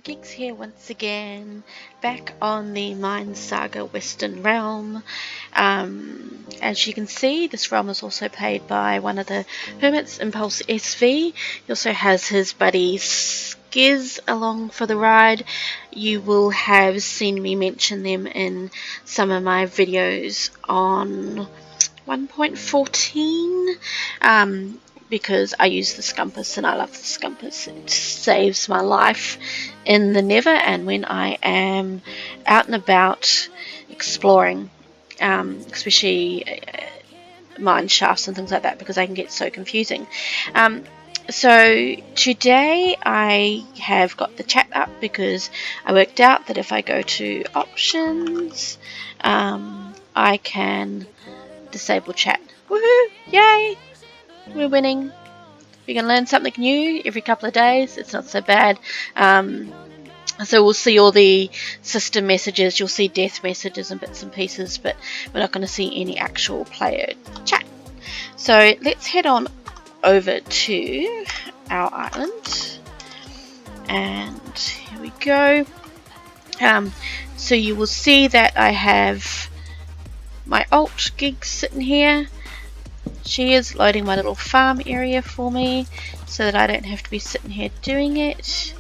Geeks here once again, back on the MineSaga Western realm. As you can see, this realm is also played by one of the hermits, Impulse SV. He also has his buddy Skiz along for the ride. You will have seen me mention them in some of my videos on 1.14. Because I use the Scumpus and I love the Scumpus. It saves my life in the Nether and when I am out and about exploring, especially mine shafts and things like that, because they can get so confusing. So today I have got the chat up because I worked out that if I go to options, I can disable chat. Woohoo! Yay! We're winning. We can learn something new every couple of days. It's not so bad. So we'll see all the system messages. You'll see death messages and bits and pieces, but we're not going to see any actual player chat. So let's head on over to our island. And here we go. So you will see that I have my alt gig sitting here. She is loading my little farm area for me so that I don't have to be sitting here doing it,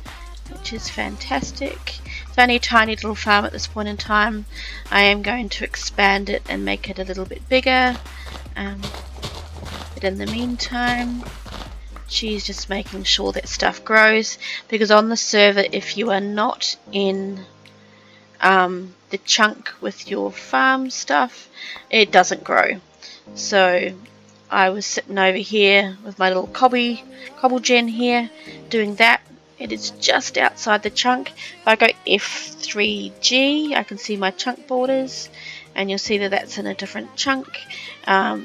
which is fantastic. It's only a tiny little farm at this point in time. I am going to expand it and make it a little bit bigger, but in the meantime she's just making sure that stuff grows, because on the server, if you are not in the chunk with your farm stuff, it doesn't grow. So I was sitting over here with my little cobble gen here doing that. It is just outside the chunk. If I go F3G, I can see my chunk borders, and you'll see that that's in a different chunk. I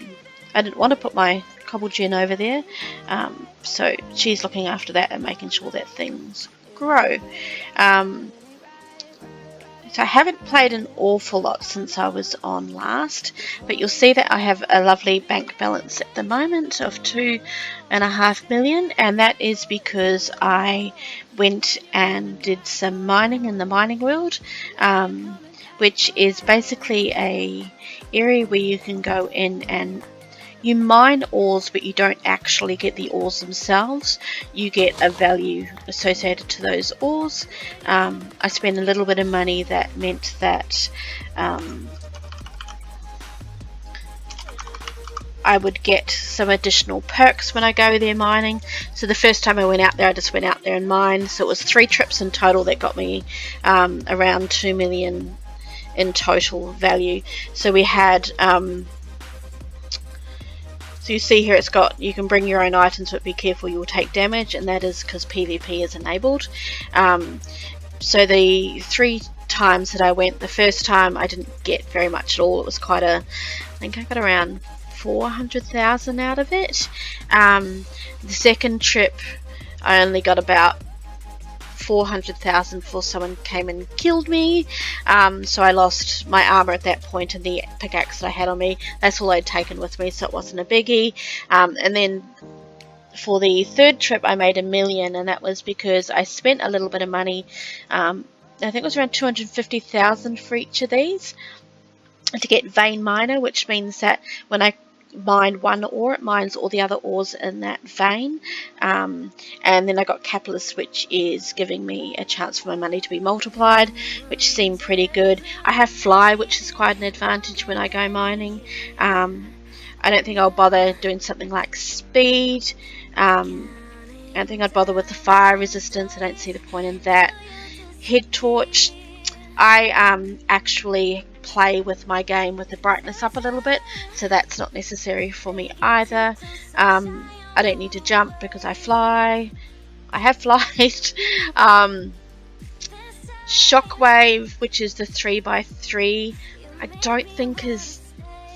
didn't want to put my cobble gen over there, so she's looking after that and making sure that things grow. So I haven't played an awful lot since I was on last, but you'll see that I have a lovely bank balance at the moment of 2.5 million, and that is because I went and did some mining in the mining world, which is basically a area where you can go in and you mine ores, but you don't actually get the ores themselves. You get a value associated to those ores. I spent a little bit of money that meant that I would get some additional perks when I go there mining. So the first time I went out there, I just went out there and mined. So it was 3 trips in total that got me around 2 million in total value. So we had... So you see here it's got, you can bring your own items, but be careful, you will take damage, and that is because PvP is enabled. So the 3 times that I went, the first time I didn't get very much at all. It was quite a, I think I got around 400,000 out of it. The second trip I only got about 400,000 before someone came and killed me, so I lost my armor at that point and the pickaxe that I had on me. That's all I'd taken with me, so it wasn't a biggie. And then for the third trip I made 1 million, and that was because I spent a little bit of money. I think it was around 250,000 for each of these to get vein miner, which means that when I mine one ore, it mines all the other ores in that vein. And then I got capitalist, which is giving me a chance for my money to be multiplied, which seemed pretty good. I have fly, which is quite an advantage when I go mining. I don't think I'll bother doing something like speed. I don't think I'd bother with the fire resistance. I don't see the point in that. Head torch, I actually play with my game with the brightness up a little bit, so that's not necessary for me either. I don't need to jump because I fly. I have flight. Shockwave, which is the 3x3, I don't think is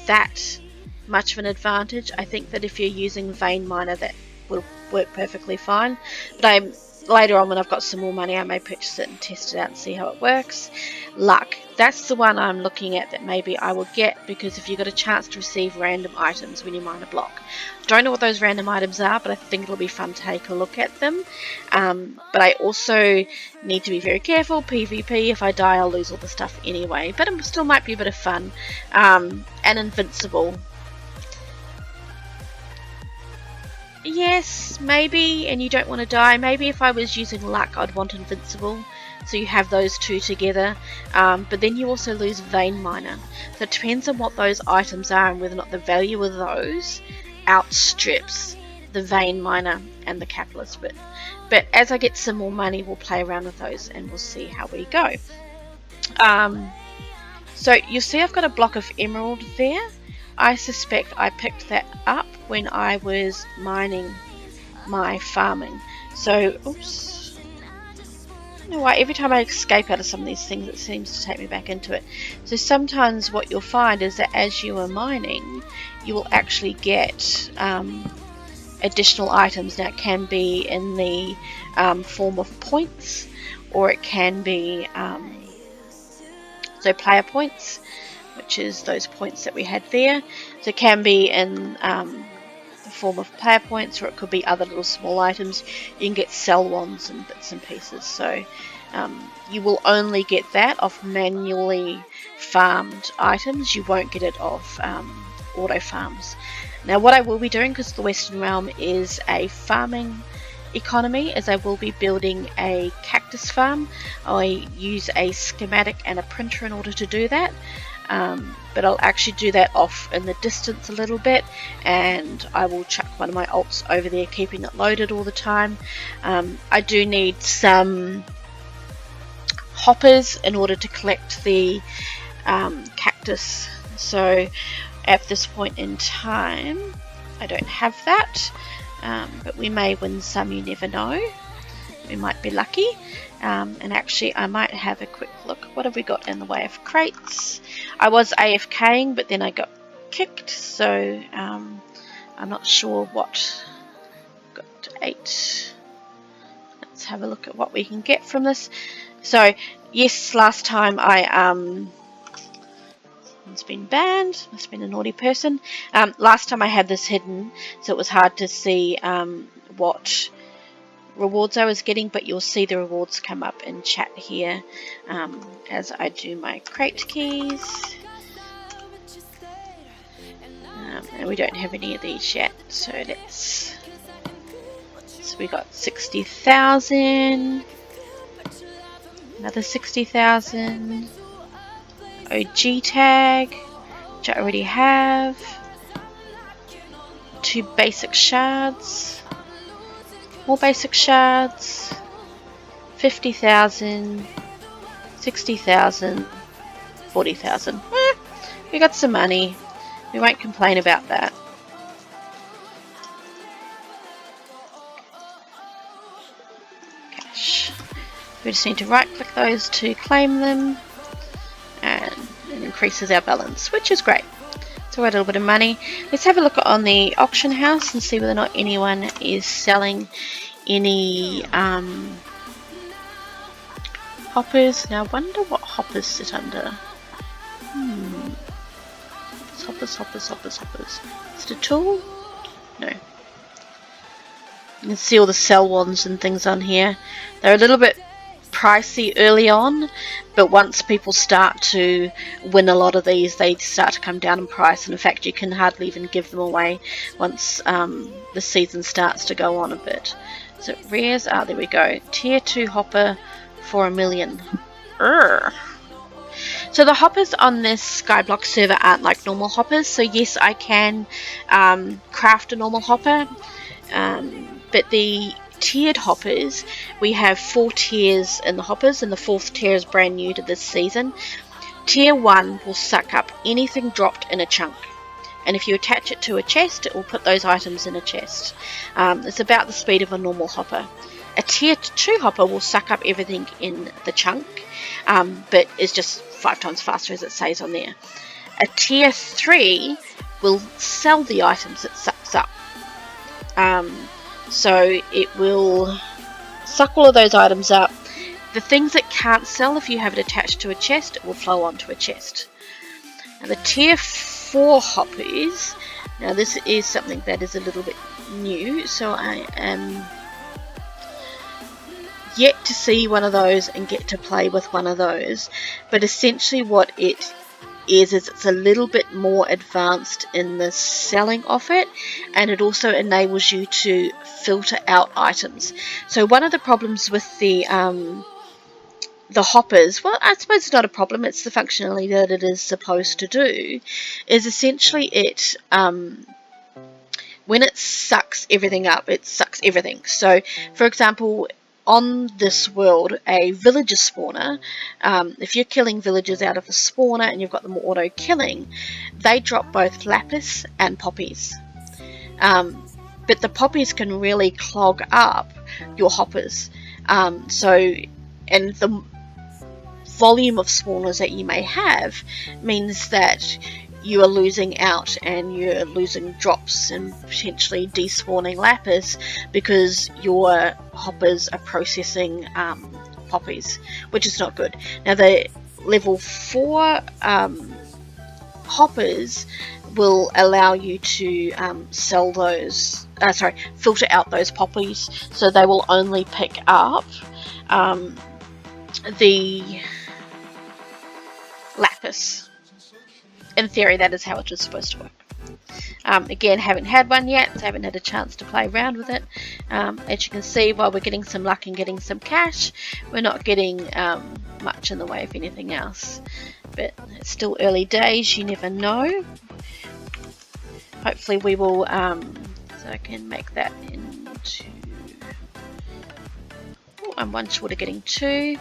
that much of an advantage. I think that if you're using vein miner, that will work perfectly fine, but later on when I've got some more money, I may purchase it and test it out and see how it works. Luck, that's the one I'm looking at that maybe I will get, because if you've got a chance to receive random items when you mine a block. Don't know what those random items are, but I think it'll be fun to take a look at them. But I also need to be very careful. PvP, if I die, I'll lose all the stuff anyway, but it still might be a bit of fun. And invincible. Yes, maybe, and you don't want to die. Maybe if I was using luck, I'd want invincible, so you have those two together. But then you also lose vein miner, so it depends on what those items are and whether or not the value of those outstrips the vein miner and the capitalist bit. But as I get some more money, we'll play around with those and we'll see how we go. So you'll see I've got a block of emerald there. I suspect I picked that up when I was mining my farming. So, oops. I don't know why, every time I escape out of some of these things, it seems to take me back into it. So sometimes what you'll find is that as you are mining, you will actually get additional items. Now it can be in the form of points, or it can be, so player points, which is those points that we had there. So it can be in the form of player points, or it could be other little small items. You can get sell wands and bits and pieces. So you will only get that off manually farmed items. You won't get it off auto farms. Now what I will be doing, because the Western realm is a farming economy, is I will be building a cactus farm. I use a schematic and a printer in order to do that. But I'll actually do that off in the distance a little bit, and I will chuck one of my alts over there, keeping it loaded all the time. I do need some hoppers in order to collect the cactus, so at this point in time I don't have that, but we may win some, you never know. We might be lucky. And actually I might have a quick look. What have we got in the way of crates? I was AFKing, but then I got kicked, so I'm not sure what. Got 8. Let's have a look at what we can get from this. So yes, last time it's been banned. Must have been a naughty person. Last time I had this hidden, so it was hard to see what rewards I was getting, but you'll see the rewards come up in chat here as I do my crate keys. And we don't have any of these yet, so let's. So we got 60,000, another 60,000, OG tag, which I already have, 2 basic shards. More basic shards, 50,000, 60,000, 40,000. We got some money. We won't complain about that. Cash. We just need to right click those to claim them, and it increases our balance, which is great. So we're a little bit of money. Let's have a look on the auction house and see whether or not anyone is selling any hoppers. Now I wonder what hoppers sit under. Hoppers. Is it a tool? No. You can see all the sell wands and things on here. They're a little bit pricey early on, but once people start to win a lot of these, they start to come down in price, and in fact you can hardly even give them away once the season starts to go on a bit. So rares, there we go, tier 2 hopper for $1 million. So the hoppers on this Skyblock server aren't like normal hoppers, so yes, I can craft a normal hopper, but the tiered hoppers, we have 4 tiers in the hoppers, and the 4th tier is brand new to this season. Tier 1 will suck up anything dropped in a chunk, and if you attach it to a chest, it will put those items in a chest. It's about the speed of a normal hopper. A tier 2 hopper will suck up everything in the chunk, but is just 5 times faster, as it says on there. A tier 3 will sell the items it sucks up. So it will suck all of those items up. The things that can't sell, if you have it attached to a chest, it will flow onto a chest. Now the tier 4 hoppers, now this is something that is a little bit new, so I am yet to see one of those and get to play with one of those, but essentially what it is it's a little bit more advanced in the selling of it, and it also enables you to filter out items. So one of the problems with the hoppers, well, I suppose it's not a problem, it's the functionality that it is supposed to do, is essentially it when it sucks everything up, it sucks everything. So for example, on this world, a villager spawner, if you're killing villagers out of a spawner and you've got them auto killing, they drop both lapis and poppies. But the poppies can really clog up your hoppers. And the volume of spawners that you may have means that you are losing out and you're losing drops and potentially despawning lapis because your hoppers are processing poppies, which is not good. Now the level 4 hoppers will allow you to sell those, filter out those poppies, so they will only pick up the lapis. In theory, that is how it is supposed to work. Again, haven't had one yet, so haven't had a chance to play around with it. As you can see, while we're getting some luck and getting some cash, we're not getting much in the way of anything else. But it's still early days, you never know. Hopefully we will, so I can make that into... Oh, I'm one short of getting 2.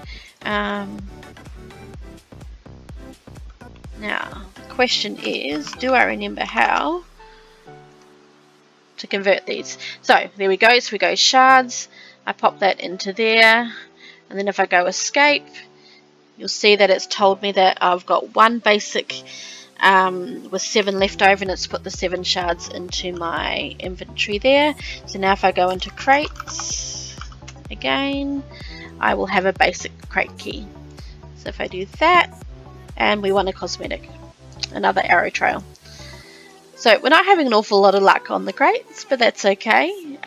Now, the question is, do I remember how to convert these? So, there we go. So we go shards. I pop that into there. And then if I go escape, you'll see that it's told me that I've got one basic with 7 left over, and it's put the 7 shards into my inventory there. So now if I go into crates again, I will have a basic crate key. So if I do that, and we want a cosmetic, another arrow trail. So we're not having an awful lot of luck on the crates, but that's okay.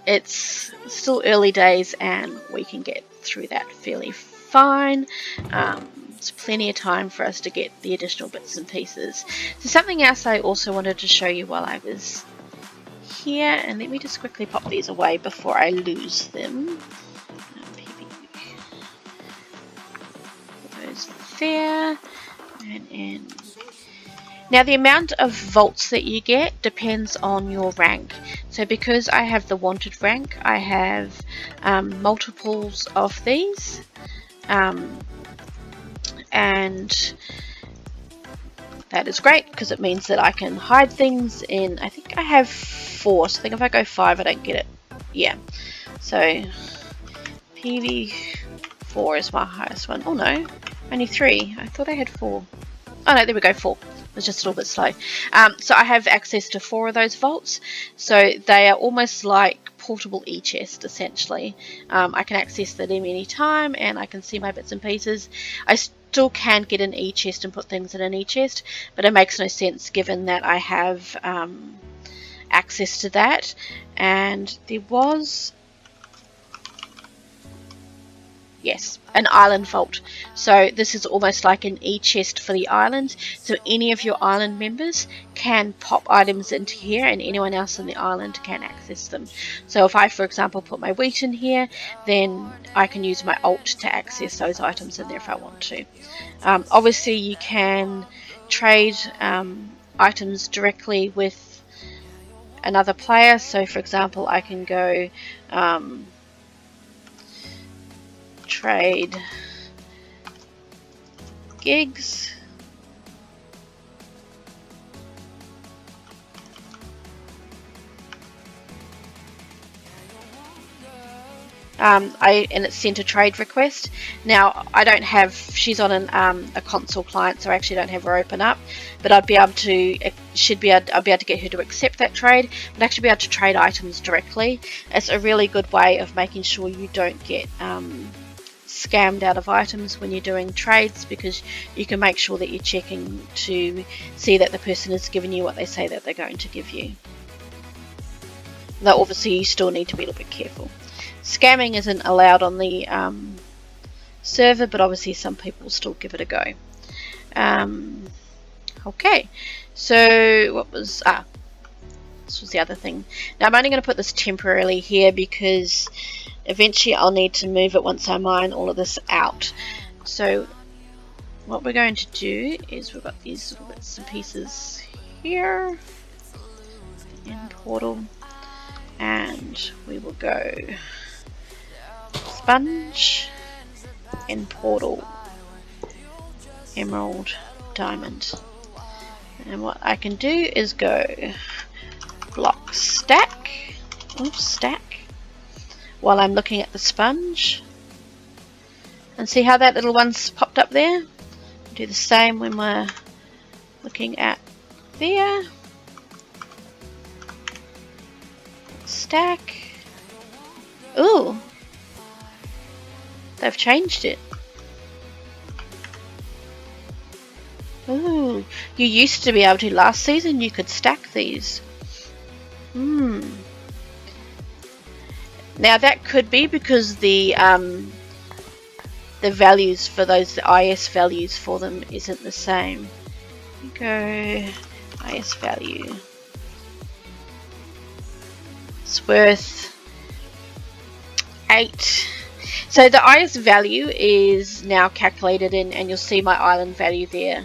It's still early days and we can get through that fairly fine. It's plenty of time for us to get the additional bits and pieces. So something else I also wanted to show you while I was here, and let me just quickly pop these away before I lose them. There, and now the amount of vaults that you get depends on your rank. So because I have the wanted rank, I have multiples of these, and that is great because it means that I can hide things in, I think I have 4, so I think if I go 5 I don't get it. Yeah, so PV4 is my highest one. Oh no, only 3. I thought I had 4. Oh no, there we go, 4. It was just a little bit slow. So I have access to 4 of those vaults. So they are almost like portable e-chest, essentially. I can access them any time, and I can see my bits and pieces. I still can get an e-chest and put things in an e-chest, but it makes no sense given that I have access to that. And there was... yes, an island vault. So this is almost like an e-chest for the island. So any of your island members can pop items into here, and anyone else on the island can access them. So if I, for example, put my wheat in here, then I can use my alt to access those items in there if I want to. Obviously you can trade items directly with another player. So for example, I can go trade gigs, and it's sent a trade request. Now I don't have, she's on a console client, so I actually don't have her open up, but I'd be able to, I'll be able to get her to accept that trade, but actually be able to trade items directly. It's a really good way of making sure you don't get scammed out of items when you're doing trades, because you can make sure that you're checking to see that the person has given you what they say that they're going to give you. Though obviously you still need to be a little bit careful. Scamming isn't allowed on the server, but obviously some people still give it a go. Okay, so what was this was the other thing. Now I'm only going to put this temporarily here because eventually I'll need to move it once I mine all of this out. So what we're going to do is, we've got these little bits and pieces here in portal, and we will go sponge, in portal, emerald, diamond. And what I can do is go block stack, stack, while I'm looking at the sponge, and see how that little one's popped up there. Do the same when we're looking at there. Stack. Ooh, they've changed it. Ooh, you used to be able to, last season you could stack these. Now that could be because the values for those, the IS values for them isn't the same. Go IS value. It's worth 8. So the IS value is now calculated in, and you'll see my island value there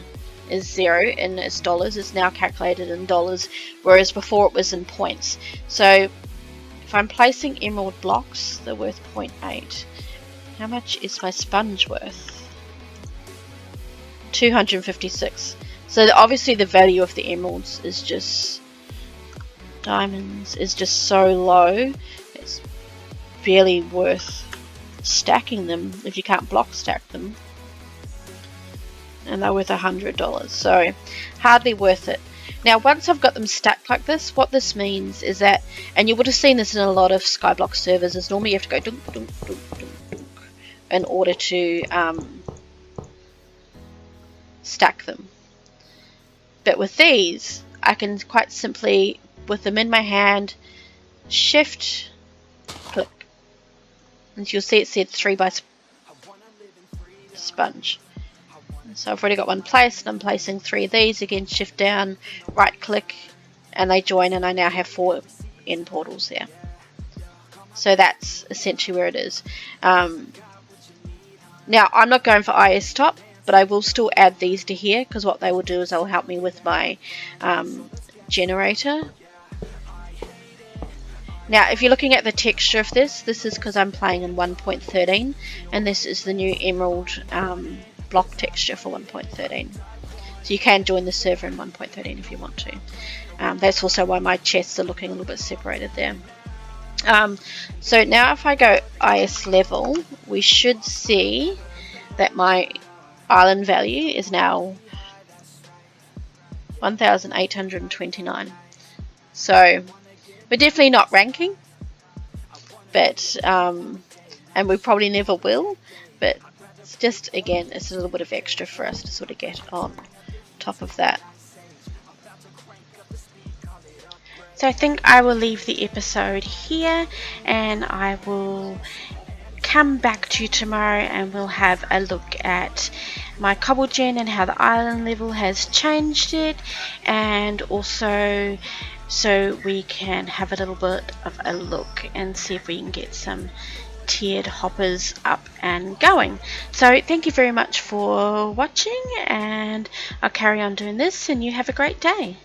is 0 and it's dollars. It's now calculated in dollars, whereas before it was in points. So if I'm placing emerald blocks, they're worth 0.8. How much is my sponge worth? 256. So obviously the value of the emeralds is just, diamonds is just so low, it's barely worth stacking them if you can't block stack them. And they're worth $100, so hardly worth it. Now once I've got them stacked like this, what this means is that, and you would have seen this in a lot of Skyblock servers, is normally you have to go dunk, dunk, dunk, dunk, dunk, in order to stack them. But with these, I can quite simply, with them in my hand, shift, click, and you'll see it said 3 by sponge. So I've already got one placed, and I'm placing 3 of these. Again, shift down, right click, and they join, and I now have 4 end portals there. So that's essentially where it is. Now I'm not going for IS top, but I will still add these to here, because what they will do is they'll help me with my generator. Now if you're looking at the texture of this is because I'm playing in 1.13, and this is the new emerald block texture for 1.13. So you can join the server in 1.13 if you want to. That's also why my chests are looking a little bit separated there. So now if I go IS level, we should see that my island value is now 1,829. So we're definitely not ranking, but and we probably never will, but it's just, again, it's a little bit of extra for us to sort of get on top of that. So I think I will leave the episode here, and I will come back to you tomorrow, and we'll have a look at my cobble gen and how the island level has changed it, and also so we can have a little bit of a look and see if we can get some tiered hoppers up and going. So thank you very much for watching, and I'll carry on doing this, and you have a great day.